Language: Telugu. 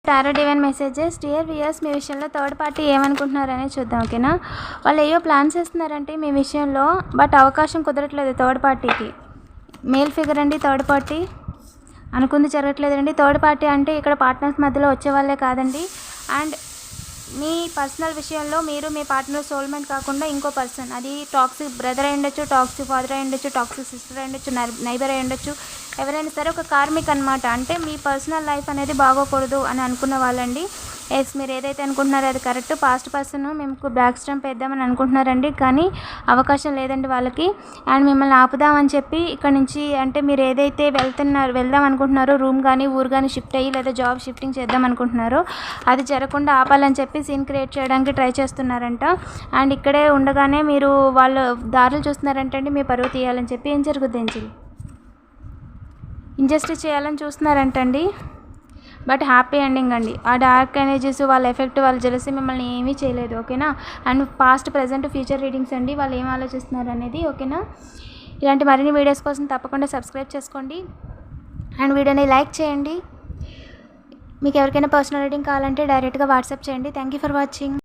Tarot divine messages dear viewers, మీ విషయంలో థర్డ్ పార్టీ ఏమనుకుంటున్నారనే చూద్దాం. ఓకేనా, వాళ్ళు ఏవో ప్లాన్స్ చేస్తున్నారంటే మీ విషయంలో, బట్ అవకాశం కుదరట్లేదు. థర్డ్ పార్టీకి మేల్ ఫిగర్ అండి. థర్డ్ పార్టీ అనుకుంది జరగట్లేదండి. థర్డ్ పార్టీ అంటే ఇక్కడ పార్ట్నర్స్ మధ్యలో వచ్చే వాళ్ళే కాదండి. అండ్ మీ పర్సనల్ విషయంలో మీరు మీ పార్ట్నర్ సోల్మేట్ కాకుండా ఇంకో పర్సన్, అది టాక్సిక్ బ్రదర్ అయి ఉండొచ్చు, టాక్సిక్ ఫాదర్ అయి ఉండొచ్చు, టాక్సిక్ సిస్టర్ అయి ఉండొచ్చు, నైబర్ అయి ఉండొచ్చు, ఎవరైనా సరే ఒక కార్మిక్ అనమాట. అంటే మీ పర్సనల్ లైఫ్ అనేది బాగోకూడదు అని అనుకున్న వాళ్ళండి. ఎస్, మీరు ఏదైతే అనుకుంటున్నారో అది కరెక్ట్. పాస్ట్ పర్సన్ మేము బ్యాక్ స్టంప్ వేద్దామని అనుకుంటున్నారండి, కానీ అవకాశం లేదండి వాళ్ళకి. అండ్ మిమ్మల్ని ఆపుదామని చెప్పి ఇక్కడ నుంచి, అంటే మీరు ఏదైతే వెళ్దాం అనుకుంటున్నారో, రూమ్ కానీ ఊరు కానీ షిఫ్ట్ అయ్యి లేదా జాబ్ షిఫ్టింగ్ చేద్దాం అనుకుంటున్నారో అది జరగకుండా ఆపాలని చెప్పి సీన్ క్రియేట్ చేయడానికి ట్రై చేస్తున్నారంట. అండ్ ఇక్కడే ఉండగానే మీరు వాళ్ళు దారులు చూస్తున్నారంటే అండి, మీ పరువు తీయాలని చెప్పి ఏం జరుగుతుంది ఏంజిల్ ఇంజస్టిస్ చేయాలని చూస్తున్నారంటండి. బట్ హ్యాపీ ఎండింగ్ అండి. ఆ డార్క్ ఎనర్జీస్ వాళ్ళ ఎఫెక్ట్, వాళ్ళ జెలసీ మిమ్మల్ని ఏమీ చేయలేదు. ఓకేనా, and past present future readings అండి, వాళ్ళు ఏం ఆలోచిస్తున్నారు అనేది. ఓకేనా, ఇలాంటి మరిన్ని వీడియోస్ కోసం తప్పకుండా సబ్స్క్రైబ్ చేసుకోండి అండ్ వీడియోని లైక్ చేయండి. మీకు ఎవరికైనా పర్సనల్ రీడింగ్ కావాలంటే డైరెక్ట్గా వాట్సాప్ చేయండి. Thank you for watching.